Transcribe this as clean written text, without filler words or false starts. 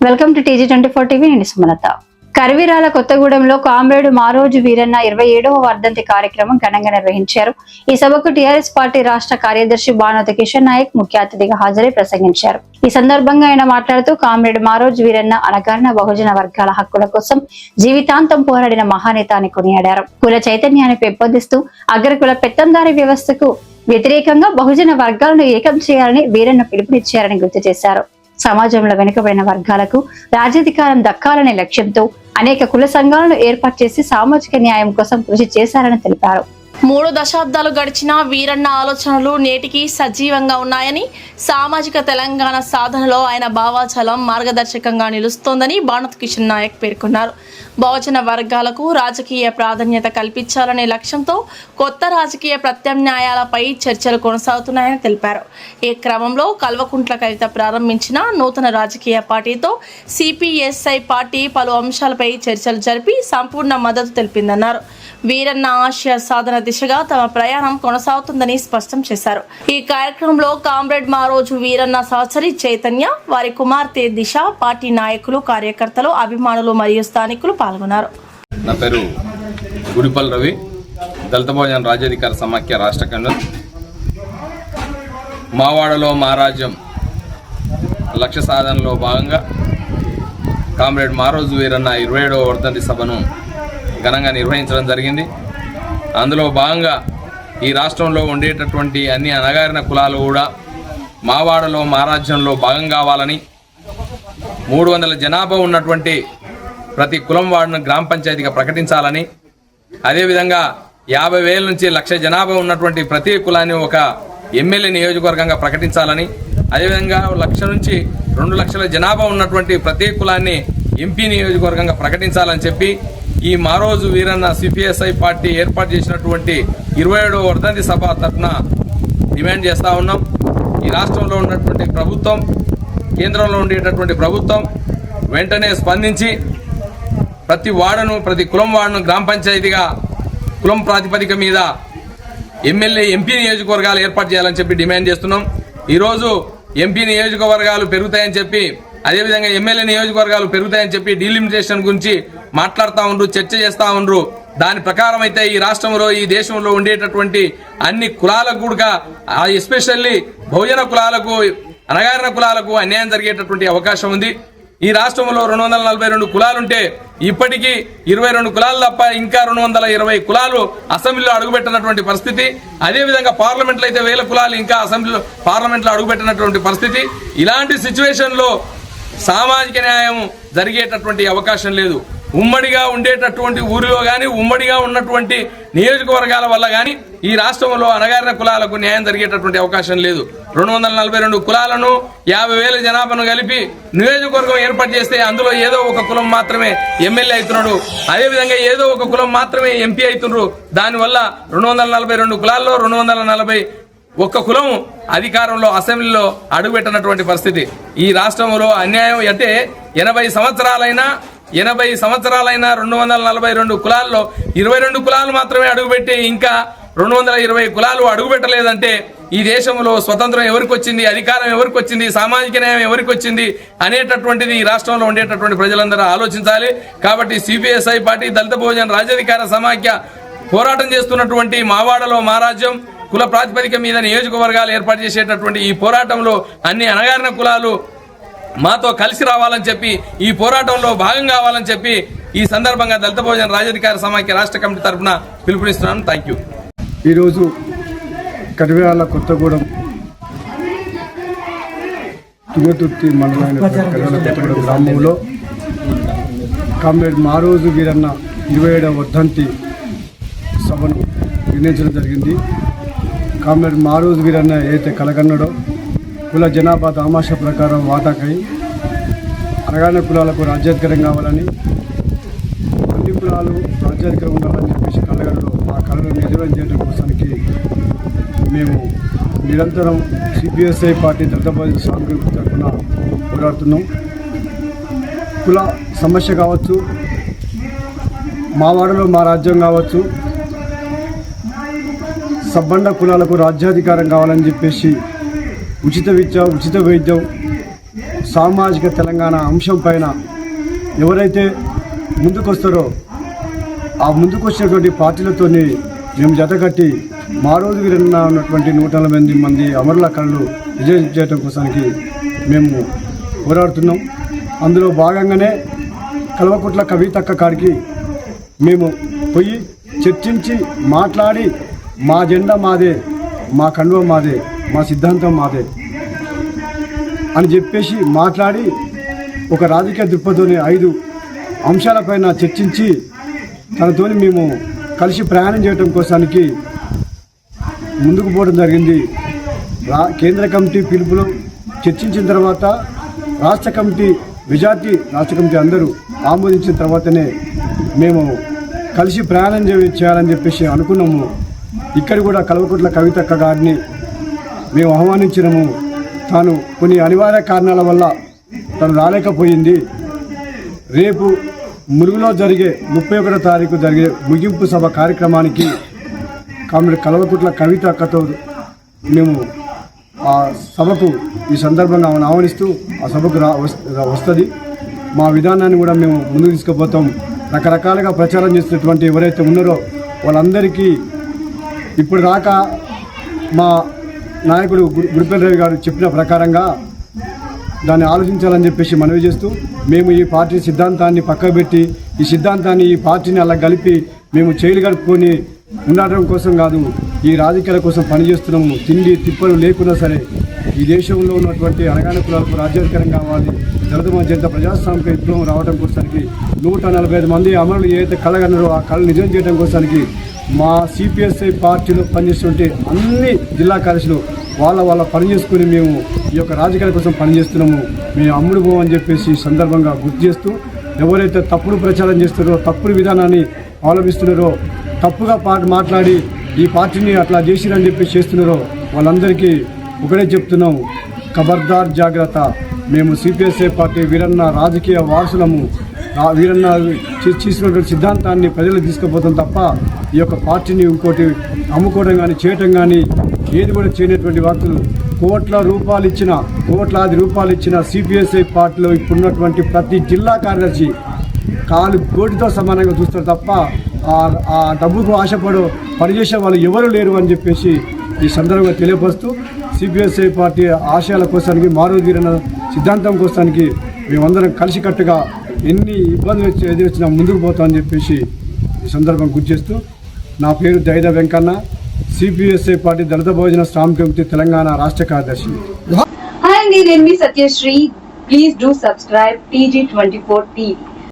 Welcome to TG24 TV. నేను సుమలత. కర్విరాల కొత్తగూడెంలో comrade Maroju Veeranna 27వ వర్ధంతి కార్యక్రమం ఘనంగా నిర్వహించారు. ఈ సభకు టీఆర్ఎస్ పార్టీ రాష్ట్ర కార్యదర్శి బానోతు కిషన్ నాయక్ ముఖ్య అతిథిగా హాజరై ప్రసంగించారు. ఈ సందర్భంగా ఆయన మాట్లాడుతూ కామ్రేడ్ మారోజు వీరన్న అణగారిన బహుజన వర్గాల హక్కుల కోసం జీవితాంతం పోరాడిన మహానేత అని కొనియాడారు. కుల చైతన్యాన్ని పెంపొందిస్తూ అగ్రకుల పెత్తందారి వ్యవస్థకు వ్యతిరేకంగా బహుజన వర్గాలను ఏకం చేయాలని వీరన్న పిలుపునిచ్చారని గుర్తు చేశారు. సమాజంలో వెనుకబడిన వర్గాలకు రాజ్యాధికారం దక్కాలనే లక్ష్యంతో అనేక కుల సంఘాలను ఏర్పాటు చేసి సామాజిక న్యాయం కోసం కృషి చేశారని తెలిపారు. 3 దశాబ్దాలు గడిచిన వీరన్న ఆలోచనలు నేటికి సజీవంగా ఉన్నాయని, సామాజిక తెలంగాణ సాధనలో ఆయన భావాచలం మార్గదర్శకంగా నిలుస్తోందని బానోతు కిషన్ నాయక్ పేర్కొన్నారు. బహుజన వర్గాలకు రాజకీయ ప్రాధాన్యత కల్పించాలనే లక్ష్యంతో కొత్త రాజకీయ ప్రత్యామ్నాయాలపై చర్చలు కొనసాగుతున్నాయని తెలిపారు. ఈ క్రమంలో కల్వకుంట్ల కవిత ప్రారంభించిన నూతన రాజకీయ పార్టీతో CPSI పార్టీ పలు అంశాలపై చర్చలు జరిపి సంపూర్ణ మద్దతు తెలిపిందన్నారు. వీరన్న ఆశయ సాధన దిశగా తమ ప్రయాణం కొనసాగుతుందని స్పష్టం చేశారు. ఈ కార్యక్రమంలో కామ్రేడ్ మారోజు వీరన్న సహచరి చైతన్య, వారి కుమార్తె దిశ, పార్టీ నాయకులు, కార్యకర్తలు, అభిమానులు మరియు స్థానికులు పాల్గొన్నారు. నా పేరు గుడిపల్ రవి, దళిత బహుజన రాజ్యాధికార సమాఖ్య రాష్ట్ర కన్వీనర్. మావాడలో మారాజ్యం లక్ష్య సాధనలో భాగంగా కామ్రేడ్ మారోజు వీరన్న 27వ వర్ధంతి సభను ఘనంగా నిర్వహించడం జరిగింది. అందులో భాగంగా ఈ రాష్ట్రంలో ఉండేటటువంటి అన్ని అణగారిన కులాలు కూడా మావాడలో మారాజ్యంలో భాగం కావాలని, 300 జనాభా ఉన్నటువంటి ప్రతి కులం వార్డును గ్రామ పంచాయతీగా ప్రకటించాలని, అదేవిధంగా 50,000 నుంచి 1,00,000 జనాభా ఉన్నటువంటి ప్రతి కులాన్ని ఒక ఎమ్మెల్యే నియోజకవర్గంగా ప్రకటించాలని, అదేవిధంగా 1,00,000 నుంచి 2,00,000 జనాభా ఉన్నటువంటి ప్రతి కులాన్ని MP నియోజకవర్గంగా ప్రకటించాలని చెప్పి ఈ మారోజు వీరన్న CPSI పార్టీ ఏర్పాటు చేసినటువంటి 27వ వర్ధంతి సభ తరఫున డిమాండ్ చేస్తూ ఉన్నాం. ఈ రాష్ట్రంలో ఉన్నటువంటి ప్రభుత్వం, కేంద్రంలో ఉండేటటువంటి ప్రభుత్వం వెంటనే స్పందించి ప్రతి వార్డును, ప్రతి కులం వార్డును గ్రామ పంచాయతీగా కులం ప్రాతిపదిక మీద ఎమ్మెల్యే MP నియోజకవర్గాలు ఏర్పాటు చేయాలని చెప్పి డిమాండ్ చేస్తున్నాం. ఈరోజు MP నియోజకవర్గాలు పెరుగుతాయని చెప్పి, అదేవిధంగా ఎమ్మెల్యే నియోజకవర్గాలు పెరుగుతాయని చెప్పి డీలిమిటేషన్ గురించి మాట్లాడుతూ ఉండ్రు, చర్చ చేస్తూ ఉండ్రు. దాని ప్రకారం అయితే ఈ రాష్ట్రంలో, ఈ దేశంలో ఉండేటటువంటి అన్ని కులాలకు కూడా, ఎస్పెషల్లీ బహుజన కులాలకు, అణగారిన కులాలకు అన్యాయం జరిగేటటువంటి అవకాశం ఉంది. ఈ రాష్ట్రంలో 242 కులాలుంటే ఇప్పటికీ 22 కులాలు తప్ప ఇంకా 220 కులాలు అసెంబ్లీలో అడుగుపెట్టినటువంటి పరిస్థితి. అదేవిధంగా పార్లమెంట్లో అయితే 1000 కులాలు ఇంకా అసెంబ్లీలో, పార్లమెంట్లో అడుగుపెట్టినటువంటి పరిస్థితి. ఇలాంటి సిచ్యువేషన్లో సామాజిక న్యాయం జరిగేటటువంటి అవకాశం లేదు. ఉమ్మడిగా ఉండేటటువంటి ఊరిలో కానీ, ఉమ్మడిగా ఉన్నటువంటి నియోజకవర్గాల వల్ల కానీ ఈ రాష్ట్రంలో అణగారిన కులాలకు న్యాయం జరిగేటటువంటి అవకాశం లేదు. 242 కులాలను 50,000 జనాభాను కలిపి నియోజకవర్గం ఏర్పాటు చేస్తే అందులో ఏదో ఒక కులం మాత్రమే ఎమ్మెల్యే అవుతున్నాడు, అదేవిధంగా ఏదో ఒక కులం మాత్రమే MP అవుతున్నారు. దానివల్ల 242 కులాల్లో 241 కులం అధికారంలో, అసెంబ్లీలో అడుగుపెట్టినటువంటి పరిస్థితి. ఈ రాష్ట్రంలో అన్యాయం అంటే 80 సంవత్సరాలైనా 242 కులాల్లో 22 కులాలు మాత్రమే అడుగుపెట్టి ఇంకా 220 కులాలు అడుగుపెట్టలేదంటే ఈ దేశంలో స్వతంత్రం ఎవరికి వచ్చింది, అధికారం ఎవరికి వచ్చింది, సామాజిక న్యాయం ఎవరికి వచ్చింది అనేటటువంటిది ఈ రాష్ట్రంలో ఉండేటటువంటి ప్రజలందరూ ఆలోచించాలి. కాబట్టి CPSI పార్టీ దళిత బహుజన రాజ్యాధికార సమాఖ్య పోరాటం చేస్తున్నటువంటి మావాడలో మారాజ్యం కుల ప్రాతిపదిక మీద నియోజకవర్గాలు ఏర్పాటు చేసేటటువంటి ఈ పోరాటంలో అన్ని అణగారిన కులాలు మాతో కలిసి రావాలని చెప్పి, ఈ పోరాటంలో భాగం కావాలని చెప్పి ఈ సందర్భంగా దళిత బహుజన రాజ్యాధికార సమాఖ్య రాష్ట్ర కమిటీ తరఫున పిలుపునిస్తున్నాను. Thank you. ఈరోజు కర్విరాల కొత్తగూడెం తుంగతుర్తి మండలమైన కర్విరాల కొత్తగూడెం గ్రామంలో కామ్రేడ్ మారోజు వీరన్న 27వ వర్ధంతి సభను నిర్ణయించడం జరిగింది. కామ్రేడ్ మారోజు వీరన్న ఏదైతే కలగన్నాడో కుల జనాభా దామాష ప్రకారం వాటాకై అణగారిన కులాలకు రాజ్యాధికారం కావాలని, అన్ని కులాలు రాజ్యాధికారం ఉండాలని చెప్పేసి కలగడలో ఆ కళను నిజం చేయడం కోసానికి మేము నిరంతరం CPSI పార్టీ దళిత బహుజన సాంఘిక తరఫున పోరాడుతున్నాం. కుల సమస్య కావచ్చు, మావాడలో మా రాజ్యం కావచ్చు, సబ్బండ కులాలకు రాజ్యాధికారం కావాలని చెప్పేసి ఉచిత విద్య, ఉచిత వైద్యం, సామాజిక తెలంగాణ అంశం పైన ఎవరైతే ముందుకొస్తారో ఆ ముందుకు వచ్చినటువంటి పార్టీలతోని మేము జతకట్టి మారోజు వీరన్న ఉన్నటువంటి 140 మంది అమరుల కళలు విజయం చేయడం కోసానికి మేము పోరాడుతున్నాం. అందులో భాగంగానే కల్వకుట్ల కవితక్క కాడికి మేము పోయి చర్చించి మాట్లాడి మా జెండా మాదే, మా కండువ మాదే, మా సిద్ధాంతం మాదే అని చెప్పేసి మాట్లాడి ఒక రాజకీయ దృక్పథంతోని 5 అంశాలపైన చర్చించి తనతోని మేము కలిసి ప్రయాణం చేయడం కోసానికి ముందుకు పోవడం జరిగింది. కేంద్ర కమిటీ పిలుపులో చర్చించిన తర్వాత రాష్ట్ర కమిటీ మెజార్టీ రాష్ట్ర కమిటీ అందరూ ఆమోదించిన తర్వాతనే మేము కలిసి ప్రయాణం చేయాలని చెప్పేసి అనుకున్నాము. ఇక్కడ కూడా కల్వకుట్ల కవితక్క గారిని మేము ఆహ్వానించినాము. తాను కొన్ని అనివార్య కారణాల వల్ల తను రాలేకపోయింది. రేపు ములుగులో జరిగే 31వ తారీఖు జరిగే ముగింపు సభ కార్యక్రమానికి కామ్రేడ్ కల్వకుట్ల కవితక్కతో మేము ఆ సభకు ఈ సందర్భంగా ఆమెను ఆహ్వానిస్తూ ఆ సభకు వస్తుంది. మా విధానాన్ని కూడా మేము ముందుకు తీసుకుపోతాం. రకరకాలుగా ప్రచారం చేస్తున్నటువంటి ఎవరైతే ఉన్నారో వాళ్ళందరికీ ఇప్పుడు దాకా మా నాయకుడు గుడిపల్లి రవి గారు చెప్పిన ప్రకారంగా దాన్ని ఆలోచించాలని చెప్పేసి మనవి చేస్తూ మేము ఈ పార్టీ సిద్ధాంతాన్ని పక్కబెట్టి ఈ సిద్ధాంతాన్ని ఈ పార్టీని అలా కలిపి మేము చేయిలు గడుపుకొని ఉండటం కోసం కాదు, ఈ రాజకీయాల కోసం పనిచేస్తున్నాము. తిండి తిప్పలు లేకున్నా సరే ఈ దేశంలో ఉన్నటువంటి అణగారిన కులాలకు రాజ్యాధికారం కావాలి, దళిత మధ్యంత ప్రజాస్వామిక విప్లవం రావడం కోసానికి 145 మంది అమరులు ఏదైతే కళగన్నారో ఆ కళ నిజం చేయడం కోసానికి మా సిపిఎస్ఐ పార్టీలో పనిచేస్తుంటే అన్ని జిల్లా కార్యదర్శులు వాళ్ళ పని చేసుకుని మేము ఈ యొక్క రాజకీయాల కోసం పనిచేస్తున్నాము. మేము అమ్ముడు పోవని చెప్పేసి సందర్భంగా గుర్తు చేస్తూ ఎవరైతే తప్పుడు ప్రచారం చేస్తున్నారో, తప్పుడు విధానాన్ని అవలంబిస్తున్నారో, తప్పుగా మాట్లాడి ఈ పార్టీని అట్లా చేసిరని చెప్పి చేస్తున్నారో వాళ్ళందరికీ ఒకటే చెప్తున్నాం, ఖబర్దార్ జాగ్రత్త. మేము సిపిఎస్ఐ పార్టీ వీరన్న రాజకీయ వారసులము. వీరన్న చేసినటువంటి సిద్ధాంతాన్ని ప్రజలకు తీసుకుపోతాం తప్ప ఈ యొక్క పార్టీని ఇంకోటి అమ్ముకోవడం కానీ చేయటం కానీ ఏది కూడా చేయనటువంటి వ్యక్తులు. కోట్లాది రూపాయలు ఇచ్చిన సిపిఎస్ఐ పార్టీలో ఇప్పుడున్నటువంటి ప్రతి జిల్లా కార్యదర్శి కాలు గోటితో సమానంగా చూస్తారు తప్ప ఆ డబ్బుకు ఆశపడు పనిచేసే వాళ్ళు ఎవరు లేరు అని చెప్పేసి ఈ సందర్భంగా తెలియపరుస్తూ సిపిఎస్ఐ పార్టీ ఆశయాల కోసానికి మారోజు వీరన్న సిద్ధాంతం కోసానికి మేమందరం కలిసికట్టుగా ఎన్ని ఇబ్బందులు ఎదురొచ్చినా ముందుకు పోతామని చెప్పేసి ఈ సందర్భం గుర్తు చేస్తూ నా పేరు దైద వెంకన్న, సిపిఎస్ఐ పార్టీ దళిత బహుజన శ్రామిక కమిటీ తెలంగాణ రాష్ట్ర కార్యదర్శి. హాయ్ అండి, నేను మీ Satyasri. Please do subscribe TG24 TV.